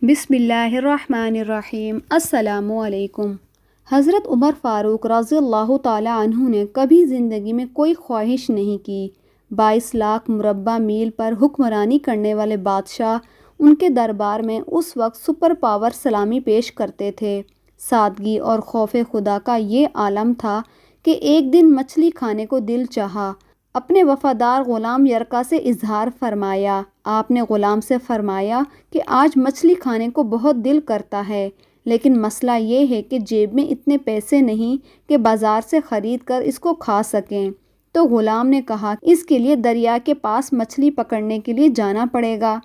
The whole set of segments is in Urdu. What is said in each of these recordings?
بسم اللہ الرحمن الرحیم۔ السلام علیکم۔ حضرت عمر فاروق رضی اللہ تعالیٰ عنہ نے کبھی زندگی میں کوئی خواہش نہیں کی۔ 22 لاکھ مربع میل پر حکمرانی کرنے والے بادشاہ ان کے دربار میں اس وقت سپر پاور سلامی پیش کرتے تھے۔ سادگی اور خوف خدا کا یہ عالم تھا کہ ایک دن مچھلی کھانے کو دل چاہا۔ اپنے وفادار غلام یرکا سے اظہار فرمایا۔ آپ نے غلام سے فرمایا کہ آج مچھلی کھانے کو بہت دل کرتا ہے، لیکن مسئلہ یہ ہے کہ جیب میں اتنے پیسے نہیں کہ بازار سے خرید کر اس کو کھا سکیں۔ تو غلام نے کہا اس کے لیے دریا کے پاس مچھلی پکڑنے کے لیے جانا پڑے گا۔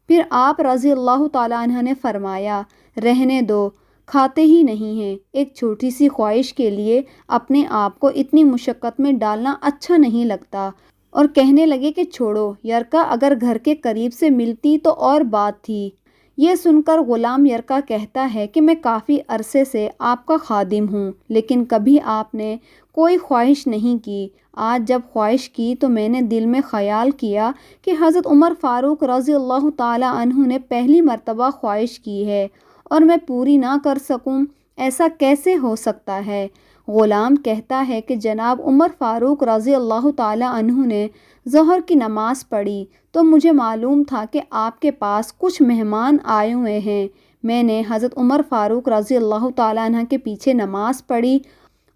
پھر آپ رضی اللہ تعالیٰ عنہ نے فرمایا، رہنے دو، کھاتے ہی نہیں ہیں۔ ایک چھوٹی سی خواہش کے لیے اپنے آپ کو اتنی مشقت میں ڈالنا اچھا نہیں لگتا، اور کہنے لگے کہ چھوڑو، یرکا اگر گھر کے قریب سے ملتی تو اور بات تھی۔ یہ سن کر غلام یرکا کہتا ہے کہ میں کافی عرصے سے آپ کا خادم ہوں، لیکن کبھی آپ نے کوئی خواہش نہیں کی۔ آج جب خواہش کی تو میں نے دل میں خیال کیا کہ حضرت عمر فاروق رضی اللہ تعالیٰ عنہ نے پہلی مرتبہ خواہش کی ہے اور میں پوری نہ کر سکوں، ایسا کیسے ہو سکتا ہے؟ غلام کہتا ہے کہ جناب عمر فاروق رضی اللہ تعالیٰ عنہ نے ظہر کی نماز پڑھی تو مجھے معلوم تھا کہ آپ کے پاس کچھ مہمان آئے ہوئے ہیں۔ میں نے حضرت عمر فاروق رضی اللہ تعالیٰ عنہ کے پیچھے نماز پڑھی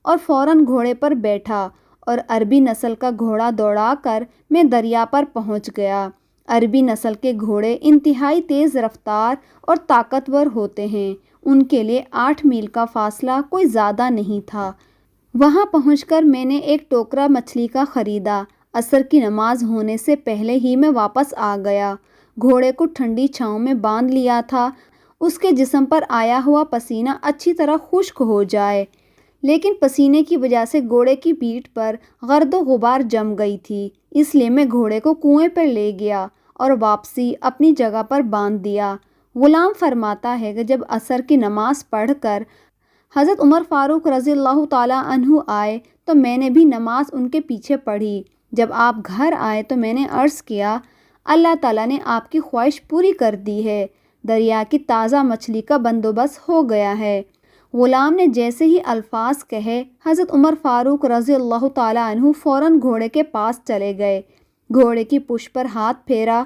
اور فوراً گھوڑے پر بیٹھا اور عربی نسل کا گھوڑا دوڑا کر میں دریا پر پہنچ گیا۔ عربی نسل کے گھوڑے انتہائی تیز رفتار اور طاقتور ہوتے ہیں۔ ان کے لیے 8 میل کا فاصلہ کوئی زیادہ نہیں تھا۔ وہاں پہنچ کر میں نے ایک ٹوکرا مچھلی کا خریدا۔ عصر کی نماز ہونے سے پہلے ہی میں واپس آ گیا۔ گھوڑے کو ٹھنڈی چھاؤں میں باندھ لیا تھا، اس کے جسم پر آیا ہوا پسینہ اچھی طرح خشک ہو جائے، لیکن پسینے کی وجہ سے گھوڑے کی پیٹھ پر گرد و غبار جم گئی تھی، اس لیے میں گھوڑے کو کنویں پر لے گیا اور واپسی اپنی جگہ پر باندھ دیا۔ غلام فرماتا ہے کہ جب عصر کی نماز پڑھ کر حضرت عمر فاروق رضی اللہ تعالیٰ عنہ آئے تو میں نے بھی نماز ان کے پیچھے پڑھی۔ جب آپ گھر آئے تو میں نے عرض کیا، اللہ تعالیٰ نے آپ کی خواہش پوری کر دی ہے، دریا کی تازہ مچھلی کا بندوبست ہو گیا ہے۔ غلام نے جیسے ہی الفاظ کہے، حضرت عمر فاروق رضی اللہ تعالیٰ عنہ فوراً گھوڑے کے پاس چلے گئے، گھوڑے کی پشت پر ہاتھ پھیرا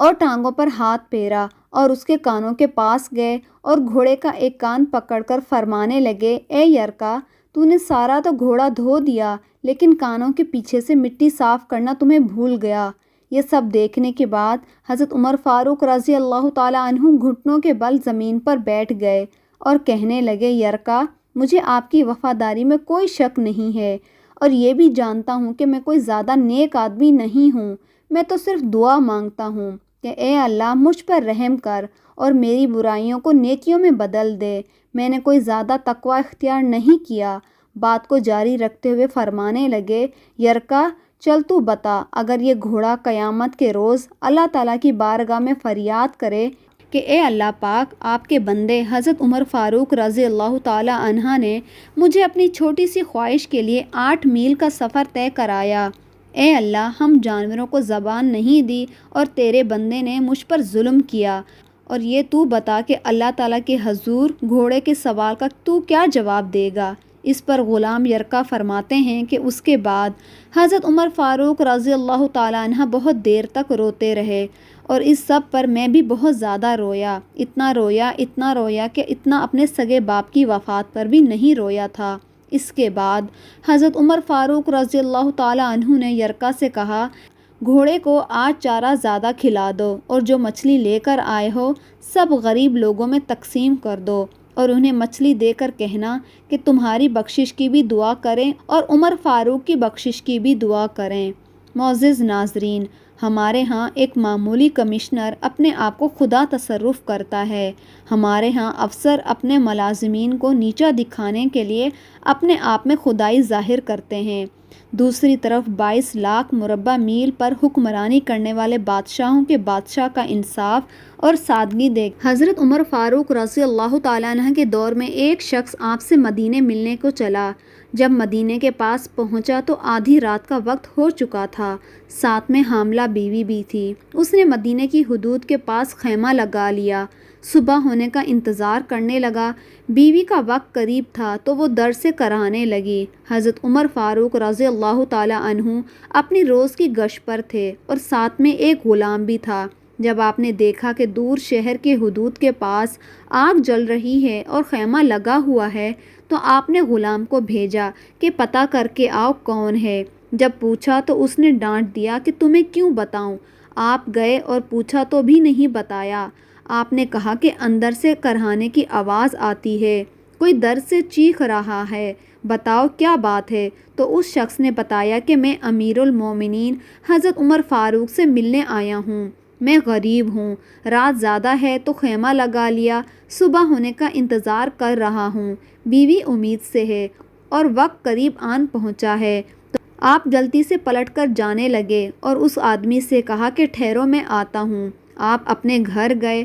اور ٹانگوں پر ہاتھ پھیرا اور اس کے کانوں کے پاس گئے اور گھوڑے کا ایک کان پکڑ کر فرمانے لگے، اے یرکا، تو نے سارا تو گھوڑا دھو دیا، لیکن کانوں کے پیچھے سے مٹی صاف کرنا تمہیں بھول گیا۔ یہ سب دیکھنے کے بعد حضرت عمر فاروق رضی اللہ تعالیٰ عنہ گھٹنوں کے بل زمین پر بیٹھ گئے اور کہنے لگے، یرکا، مجھے آپ کی وفاداری میں کوئی شک نہیں ہے، اور یہ بھی جانتا ہوں کہ میں کوئی زیادہ نیک آدمی نہیں ہوں۔ میں تو صرف دعا مانگتا ہوں کہ اے اللہ مجھ پر رحم کر اور میری برائیوں کو نیکیوں میں بدل دے۔ میں نے کوئی زیادہ تقوی اختیار نہیں کیا۔ بات کو جاری رکھتے ہوئے فرمانے لگے، یرکا، چل تو بتا، اگر یہ گھوڑا قیامت کے روز اللہ تعالیٰ کی بارگاہ میں فریاد کرے کہ اے اللہ پاک، آپ کے بندے حضرت عمر فاروق رضی اللہ تعالیٰ عنہ نے مجھے اپنی چھوٹی سی خواہش کے لیے 8 میل کا سفر طے کرایا، اے اللہ، ہم جانوروں کو زبان نہیں دی اور تیرے بندے نے مجھ پر ظلم کیا، اور یہ تو بتا کہ اللہ تعالیٰ کے حضور گھوڑے کے سوال کا تو کیا جواب دے گا؟ اس پر غلام یرکا فرماتے ہیں کہ اس کے بعد حضرت عمر فاروق رضی اللہ تعالیٰ عنہ بہت دیر تک روتے رہے، اور اس سب پر میں بھی بہت زیادہ رویا، اتنا رویا کہ اتنا اپنے سگے باپ کی وفات پر بھی نہیں رویا تھا۔ اس کے بعد حضرت عمر فاروق رضی اللہ تعالیٰ عنہ نے یرکا سے کہا، گھوڑے کو آج چارہ زیادہ کھلا دو، اور جو مچھلی لے کر آئے ہو سب غریب لوگوں میں تقسیم کر دو، اور انہیں مچھلی دے کر کہنا کہ تمہاری بخشش کی بھی دعا کریں اور عمر فاروق کی بخشش کی بھی دعا کریں۔ معزز ناظرین، ہمارے ہاں ایک معمولی کمشنر اپنے آپ کو خدا تصرف کرتا ہے۔ ہمارے ہاں افسر اپنے ملازمین کو نیچا دکھانے کے لیے اپنے آپ میں خدائی ظاہر کرتے ہیں۔ دوسری طرف 22 لاکھ مربع میل پر حکمرانی کرنے والے بادشاہوں کے بادشاہ کا انصاف اور سادگی دیکھ حضرت عمر فاروق رضی اللہ تعالیٰ عنہ کے دور میں ایک شخص آپ سے مدینے ملنے کو چلا۔ جب مدینے کے پاس پہنچا تو آدھی رات کا وقت ہو چکا تھا، ساتھ میں حاملہ بیوی بھی تھی۔ اس نے مدینے کی حدود کے پاس خیمہ لگا لیا۔ صبح ہونے کا انتظار کرنے لگا۔ بیوی کا وقت قریب تھا تو وہ در سے کرانے لگی۔ حضرت عمر فاروق رضی اللہ تعالیٰ عنہ اپنی روز کی گشت پر تھے اور ساتھ میں ایک غلام بھی تھا۔ جب آپ نے دیکھا کہ دور شہر کے حدود کے پاس آگ جل رہی ہے اور خیمہ لگا ہوا ہے تو آپ نے غلام کو بھیجا کہ پتہ کر کے آؤ کون ہے۔ جب پوچھا تو اس نے ڈانٹ دیا کہ تمہیں کیوں بتاؤں؟ آپ گئے اور پوچھا تو بھی نہیں بتایا۔ آپ نے کہا کہ اندر سے کرہانے کی آواز آتی ہے، کوئی در سے چیخ رہا ہے، بتاؤ کیا بات ہے؟ تو اس شخص نے بتایا کہ میں امیر المومنین حضرت عمر فاروق سے ملنے آیا ہوں، میں غریب ہوں، رات زیادہ ہے تو خیمہ لگا لیا، صبح ہونے کا انتظار کر رہا ہوں، بیوی امید سے ہے اور وقت قریب آن پہنچا ہے۔ تو آپ جلدی سے پلٹ کر جانے لگے اور اس آدمی سے کہا کہ ٹھہرو میں آتا ہوں۔ آپ اپنے گھر گئے،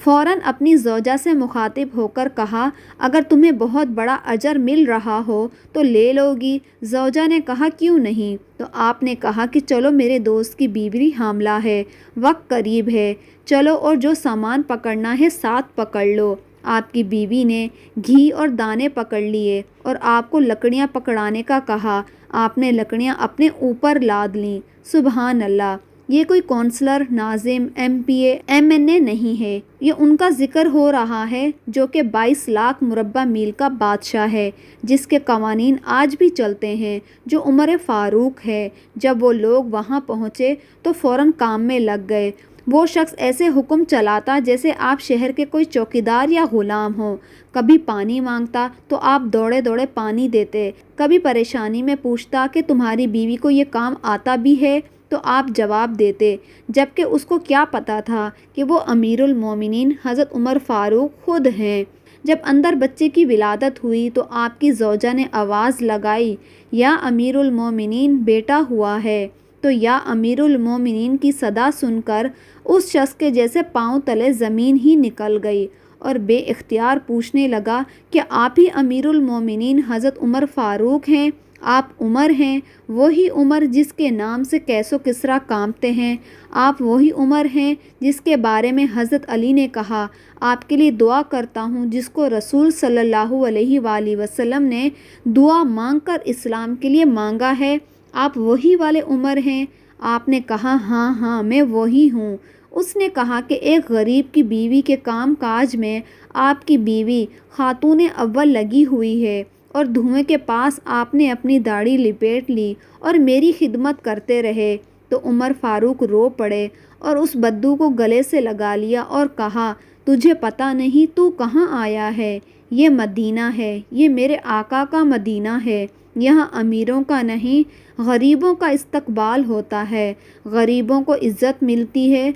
فوراً اپنی زوجہ سے مخاطب ہو کر کہا اگر تمہیں بہت بڑا اجر مل رہا ہو تو لے لو گی؟ زوجہ نے کہا کیوں نہیں؟ تو آپ نے کہا کہ چلو میرے دوست کی بیوی حاملہ ہے، وقت قریب ہے، چلو اور جو سامان پکڑنا ہے ساتھ پکڑ لو۔ آپ کی بیوی نے گھی اور دانے پکڑ لیے اور آپ کو لکڑیاں پکڑانے کا کہا۔ آپ نے لکڑیاں اپنے اوپر لاد لیں۔ سبحان اللہ! یہ کوئی کونسلر، ناظم، ایم پی اے، ایم این اے نہیں ہے، یہ ان کا ذکر ہو رہا ہے جو کہ 22 لاکھ مربع میل کا بادشاہ ہے، جس کے قوانین آج بھی چلتے ہیں، جو عمر فاروق ہے۔ جب وہ لوگ وہاں پہنچے تو فوراً کام میں لگ گئے۔ وہ شخص ایسے حکم چلاتا جیسے آپ شہر کے کوئی چوکیدار یا غلام ہو۔ کبھی پانی مانگتا تو آپ دوڑے دوڑے پانی دیتے، کبھی پریشانی میں پوچھتا کہ تمہاری بیوی کو یہ کام آتا بھی ہے تو آپ جواب دیتے، جبکہ اس کو کیا پتہ تھا کہ وہ امیر المومنین حضرت عمر فاروق خود ہیں۔ جب اندر بچے کی ولادت ہوئی تو آپ کی زوجہ نے آواز لگائی یا امیر المومنین بیٹا ہوا ہے، تو یا امیر المومنین کی صدا سن کر اس شخص کے جیسے پاؤں تلے زمین ہی نکل گئی اور بے اختیار پوچھنے لگا کہ آپ ہی امیر المومنین حضرت عمر فاروق ہیں؟ آپ عمر ہیں، وہی عمر جس کے نام سے کیس و کسریٰ کانپتے ہیں؟ آپ وہی عمر ہیں جس کے بارے میں حضرت علی نے کہا آپ کے لیے دعا کرتا ہوں، جس کو رسول صلی اللہ علیہ وآلہ وسلم نے دعا مانگ کر اسلام کے لیے مانگا ہے؟ آپ وہی والے عمر ہیں؟ آپ نے کہا ہاں ہاں میں وہی ہوں۔ اس نے کہا کہ ایک غریب کی بیوی کے کام کاج میں آپ کی بیوی خاتون اول لگی ہوئی ہے اور دھوئیں کے پاس آپ نے اپنی داڑھی لپیٹ لی اور میری خدمت کرتے رہے۔ تو عمر فاروق رو پڑے اور اس بدو کو گلے سے لگا لیا اور کہا تجھے پتہ نہیں تو کہاں آیا ہے؟ یہ مدینہ ہے، یہ میرے آقا کا مدینہ ہے، یہاں امیروں کا نہیں غریبوں کا استقبال ہوتا ہے، غریبوں کو عزت ملتی ہے،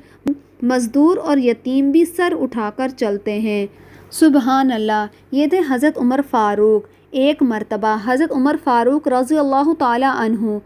مزدور اور یتیم بھی سر اٹھا کر چلتے ہیں۔ سبحان اللہ! یہ تھے حضرت عمر فاروق۔ ایک مرتبہ حضرت عمر فاروق رضی اللہ تعالیٰ عنہ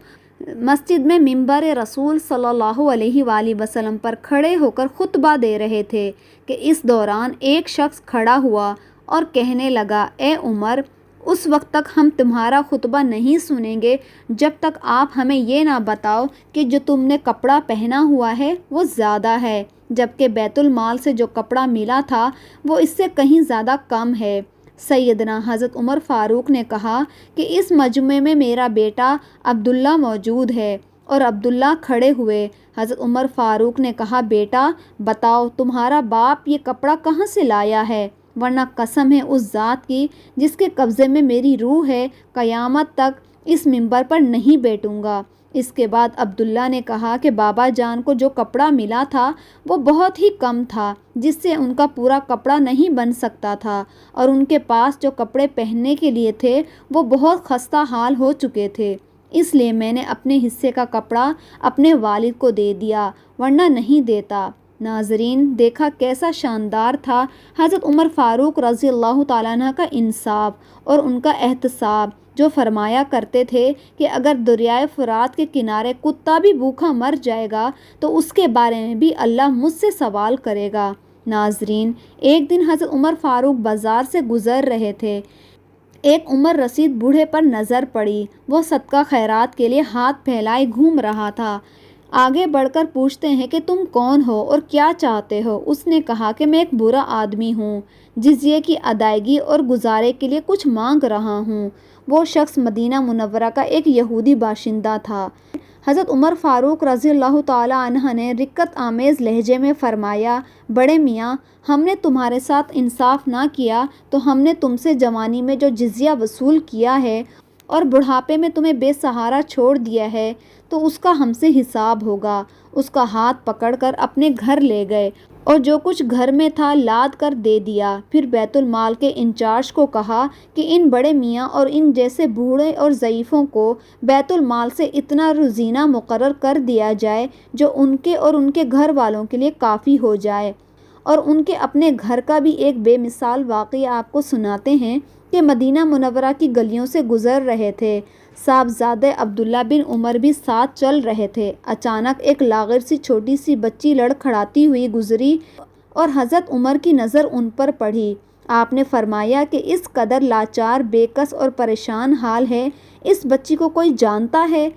مسجد میں منبر رسول صلی اللہ علیہ وآلہ وسلم پر کھڑے ہو کر خطبہ دے رہے تھے کہ اس دوران ایک شخص کھڑا ہوا اور کہنے لگا اے عمر، اس وقت تک ہم تمہارا خطبہ نہیں سنیں گے جب تک آپ ہمیں یہ نہ بتاؤ کہ جو تم نے کپڑا پہنا ہوا ہے وہ زیادہ ہے، جبکہ بیت المال سے جو کپڑا ملا تھا وہ اس سے کہیں زیادہ کم ہے۔ سیدنا حضرت عمر فاروق نے کہا کہ اس مجمع میں میرا بیٹا عبداللہ موجود ہے، اور عبداللہ کھڑے ہوئے۔ حضرت عمر فاروق نے کہا بیٹا بتاؤ تمہارا باپ یہ کپڑا کہاں سے لایا ہے، ورنہ قسم ہے اس ذات کی جس کے قبضے میں میری روح ہے، قیامت تک اس منبر پر نہیں بیٹھوں گا۔ اس کے بعد عبداللہ نے کہا کہ بابا جان کو جو کپڑا ملا تھا وہ بہت ہی کم تھا، جس سے ان کا پورا کپڑا نہیں بن سکتا تھا، اور ان کے پاس جو کپڑے پہننے کے لیے تھے وہ بہت خستہ حال ہو چکے تھے، اس لیے میں نے اپنے حصے کا کپڑا اپنے والد کو دے دیا، ورنہ نہیں دیتا۔ ناظرین، دیکھا کیسا شاندار تھا حضرت عمر فاروق رضی اللہ تعالیٰ عنہ کا انصاف اور ان کا احتساب، جو فرمایا کرتے تھے کہ اگر دریائے فرات کے کنارے کتا بھی بھوکا مر جائے گا تو اس کے بارے میں بھی اللہ مجھ سے سوال کرے گا۔ ناظرین، ایک دن حضرت عمر فاروق بازار سے گزر رہے تھے۔ ایک عمر رسید بوڑھے پر نظر پڑی، وہ صدقہ خیرات کے لیے ہاتھ پھیلائے گھوم رہا تھا۔ آگے بڑھ کر پوچھتے ہیں کہ تم کون ہو اور کیا چاہتے ہو؟ اس نے کہا کہ میں ایک برا آدمی ہوں، جزیے کی ادائیگی اور گزارے کے لیے کچھ مانگ رہا ہوں۔ وہ شخص مدینہ منورہ کا ایک یہودی باشندہ تھا۔ حضرت عمر فاروق رضی اللہ تعالی عنہ نے رقت آمیز لہجے میں فرمایا، بڑے میاں، ہم نے تمہارے ساتھ انصاف نہ کیا تو ہم نے تم سے جوانی میں جو جزیہ وصول کیا ہے اور بڑھاپے میں تمہیں بے سہارا چھوڑ دیا ہے تو اس کا ہم سے حساب ہوگا۔ اس کا ہاتھ پکڑ کر اپنے گھر لے گئے اور جو کچھ گھر میں تھا لاد کر دے دیا۔ پھر بیت المال کے انچارج کو کہا کہ ان بڑے میاں اور ان جیسے بوڑھے اور ضعیفوں کو بیت المال سے اتنا رزینہ مقرر کر دیا جائے جو ان کے اور ان کے گھر والوں کے لیے کافی ہو جائے۔ اور ان کے اپنے گھر کا بھی ایک بے مثال واقعہ آپ کو سناتے ہیں کہ مدینہ منورہ کی گلیوں سے گزر رہے تھے۔ صاحبزادے عبداللہ بن عمر بھی ساتھ چل رہے تھے۔ اچانک ایک لاغر سی چھوٹی سی بچی لڑکھڑاتی ہوئی گزری اور حضرت عمر کی نظر ان پر پڑی۔ آپ نے فرمایا کہ اس قدر لاچار، بے کس اور پریشان حال ہے، اس بچی کو کوئی جانتا ہے؟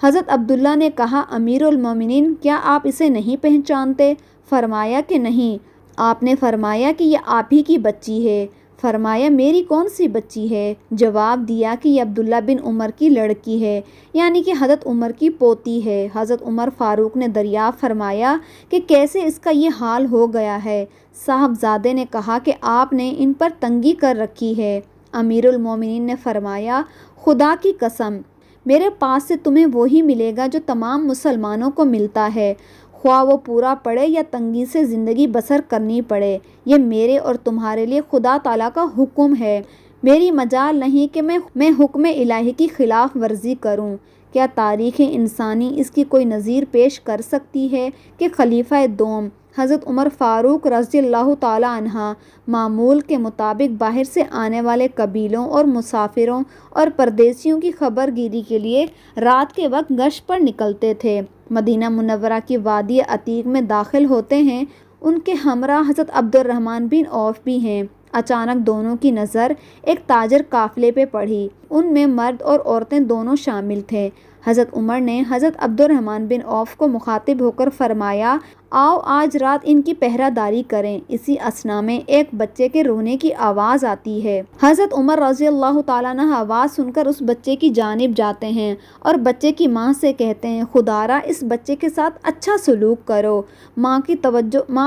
حضرت عبداللہ نے کہا، امیر المومنین، کیا آپ اسے نہیں پہچانتے؟ فرمایا کہ نہیں۔ آپ نے فرمایا کہ یہ آپ ہی کی بچی ہے۔ فرمایا، میری کون سی بچی ہے؟ جواب دیا کہ یہ عبداللہ بن عمر کی لڑکی ہے، یعنی کہ حضرت عمر کی پوتی ہے۔ حضرت عمر فاروق نے دریافت فرمایا کہ کیسے اس کا یہ حال ہو گیا ہے؟ صاحبزادے نے کہا کہ آپ نے ان پر تنگی کر رکھی ہے۔ امیر المومنین نے فرمایا، خدا کی قسم، میرے پاس سے تمہیں وہی ملے گا جو تمام مسلمانوں کو ملتا ہے، خواہ وہ پورا پڑے یا تنگی سے زندگی بسر کرنی پڑے۔ یہ میرے اور تمہارے لیے خدا تعالیٰ کا حکم ہے۔ میری مجال نہیں کہ میں حکم الہی کی خلاف ورزی کروں۔ کیا تاریخ انسانی اس کی کوئی نظیر پیش کر سکتی ہے کہ خلیفہ دوم حضرت عمر فاروق رضی اللہ تعالی عنہ معمول کے مطابق باہر سے آنے والے قبیلوں اور مسافروں اور پردیسیوں کی خبر گیری کے لیے رات کے وقت گشت پر نکلتے تھے، مدینہ منورہ کی وادی عتیق میں داخل ہوتے ہیں۔ ان کے ہمراہ حضرت عبد الرحمن بن عوف بھی ہیں۔ اچانک دونوں کی نظر ایک تاجر قافلے پہ پڑی۔ ان میں مرد اور عورتیں دونوں شامل تھے۔ حضرت عمر نے حضرت عبد الرحمن بن عوف کو مخاطب ہو کر فرمایا، آؤ آج رات ان کی پہرہ داری کریں۔ اسی اثنا میں ایک بچے کے رونے کی آواز آتی ہے۔ حضرت عمر رضی اللہ تعالیٰ عنہ آواز سن کر اس بچے کی جانب جاتے ہیں اور بچے کی ماں سے کہتے ہیں، خدارا اس بچے کے ساتھ اچھا سلوک کرو۔ ماں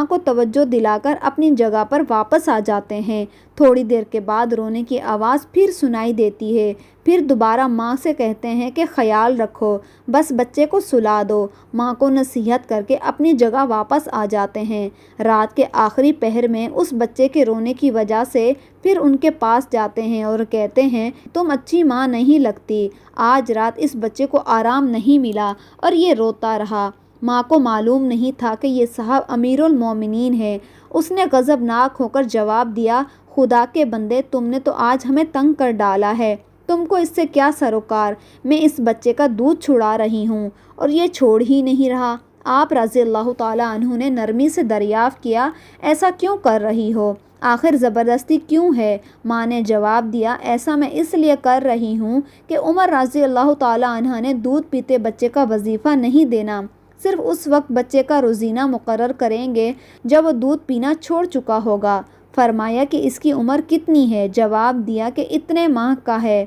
کو توجہ دلا کر اپنی جگہ پر واپس آ جاتے ہیں۔ تھوڑی دیر کے بعد رونے کی آواز پھر سنائی دیتی ہے۔ پھر دوبارہ ماں سے کہتے ہیں کہ خیال رکھو، بس بچے کو سلا دو۔ ماں کو نصیحت کر کے اپنی جگہ واپس آ جاتے ہیں۔ رات کے آخری پہر میں اس بچے کے رونے کی وجہ سے پھر ان کے پاس جاتے ہیں اور کہتے ہیں، تم اچھی ماں نہیں لگتی، آج رات اس بچے کو آرام نہیں ملا اور یہ روتا رہا۔ ماں کو معلوم نہیں تھا کہ یہ صاحب امیر المومنین ہے۔ اس نے غضبناک ہو کر جواب دیا، خدا کے بندے، تم نے تو آج ہمیں تنگ کر ڈالا ہے، تم کو اس سے کیا سروکار؟ میں اس بچے کا دودھ چھڑا رہی ہوں اور یہ چھوڑ ہی نہیں رہا۔ آپ رضی اللہ تعالیٰ عنہ نے نرمی سے دریافت کیا، ایسا کیوں کر رہی ہو؟ آخر زبردستی کیوں ہے؟ ماں نے جواب دیا، ایسا میں اس لیے کر رہی ہوں کہ عمر رضی اللہ تعالیٰ عنہ نے دودھ پیتے بچے کا وظیفہ نہیں دینا، صرف اس وقت بچے کا روزینہ مقرر کریں گے جب وہ دودھ پینا چھوڑ چکا ہوگا۔ فرمایا کہ اس کی عمر کتنی ہے؟ جواب دیا کہ اتنے ماہ کا ہے۔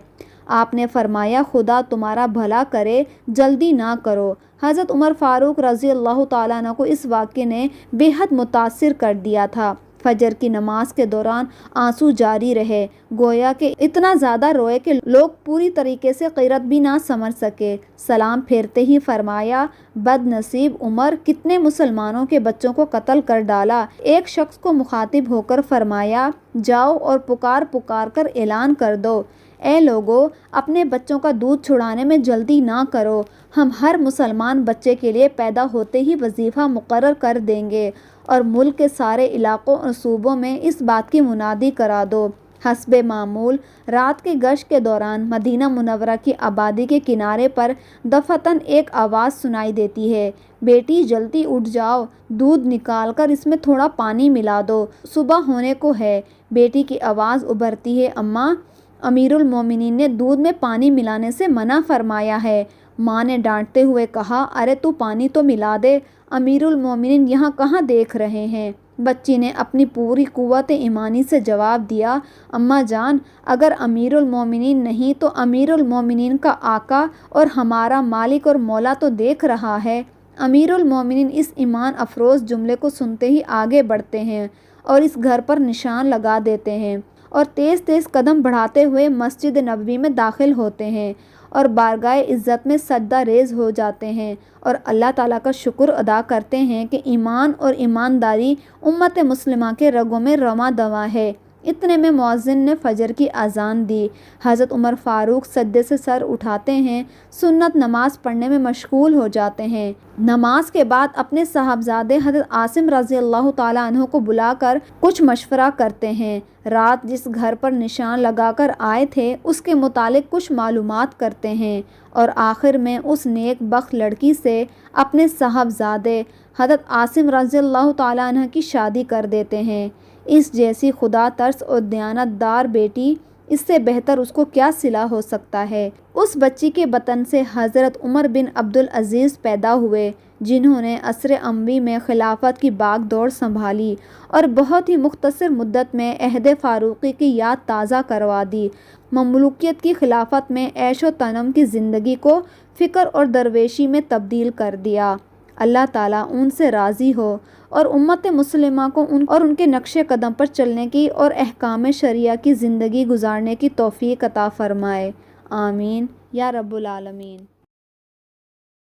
آپ نے فرمایا، خدا تمہارا بھلا کرے، جلدی نہ کرو۔ حضرت عمر فاروق رضی اللہ تعالیٰ عنہ کو اس واقعے نے بے حد متاثر کر دیا تھا۔ فجر کی نماز کے دوران آنسو جاری رہے، گویا کہ اتنا زیادہ روئے کہ لوگ پوری طریقے سے قرأت بھی نہ سمجھ سکے۔ سلام پھیرتے ہی فرمایا، بد نصیب عمر، کتنے مسلمانوں کے بچوں کو قتل کر ڈالا۔ ایک شخص کو مخاطب ہو کر فرمایا، جاؤ اور پکار پکار کر اعلان کر دو، اے لوگو، اپنے بچوں کا دودھ چھڑانے میں جلدی نہ کرو، ہم ہر مسلمان بچے کے لیے پیدا ہوتے ہی وظیفہ مقرر کر دیں گے، اور ملک کے سارے علاقوں اور صوبوں میں اس بات کی منادی کرا دو۔ حسب معمول رات کے گشت کے دوران مدینہ منورہ کی آبادی کے کنارے پر دفعتاً ایک آواز سنائی دیتی ہے، بیٹی جلدی اٹھ جاؤ، دودھ نکال کر اس میں تھوڑا پانی ملا دو، صبح ہونے کو ہے۔ بیٹی کی آواز ابھرتی ہے، اماں، امیر المومنین نے دودھ میں پانی ملانے سے منع فرمایا ہے۔ ماں نے ڈانٹتے ہوئے کہا، ارے تو پانی تو ملا دے، امیر المومنین یہاں کہاں دیکھ رہے ہیں؟ بچی نے اپنی پوری قوت ایمانی سے جواب دیا، اماں جان، اگر امیر المومنین نہیں تو امیر المومنین کا آقا اور ہمارا مالک اور مولا تو دیکھ رہا ہے۔ امیر المومنین اس ایمان افروز جملے کو سنتے ہی آگے بڑھتے ہیں اور اس گھر پر نشان لگا دیتے ہیں اور تیز تیز قدم بڑھاتے ہوئے مسجد نبوی میں داخل ہوتے ہیں اور بارگاہ عزت میں سجدہ ریز ہو جاتے ہیں اور اللہ تعالیٰ کا شکر ادا کرتے ہیں کہ ایمان اور ایمانداری امت مسلمہ کے رگوں میں رواں دواں ہے۔ اتنے میں مؤذن نے فجر کی اذان دی۔ حضرت عمر فاروق سجدے سے سر اٹھاتے ہیں، سنت نماز پڑھنے میں مشغول ہو جاتے ہیں۔ نماز کے بعد اپنے صاحبزادے حضرت عاصم رضی اللہ تعالیٰ عنہ کو بلا کر کچھ مشورہ کرتے ہیں۔ رات جس گھر پر نشان لگا کر آئے تھے اس کے متعلق کچھ معلومات کرتے ہیں اور آخر میں اس نیک بخت لڑکی سے اپنے صاحبزادے حضرت عاصم رضی اللہ تعالیٰ عنہ کی شادی کر دیتے ہیں۔ اس جیسی خدا ترس اور دیانت دار بیٹی، اس سے بہتر اس کو کیا صلہ ہو سکتا ہے؟ اس بچی کے بطن سے حضرت عمر بن عبدالعزیز پیدا ہوئے، جنہوں نے عصر اموی میں خلافت کی باغ دوڑ سنبھالی اور بہت ہی مختصر مدت میں عہد فاروقی کی یاد تازہ کروا دی۔ مملوکیت کی خلافت میں عیش و تنم کی زندگی کو فکر اور درویشی میں تبدیل کر دیا۔ اللہ تعالیٰ ان سے راضی ہو اور امت مسلمہ کو ان کے نقش قدم پر چلنے کی اور احکام شریعہ کی زندگی گزارنے کی توفیق عطا فرمائے۔ آمین یا رب العالمین۔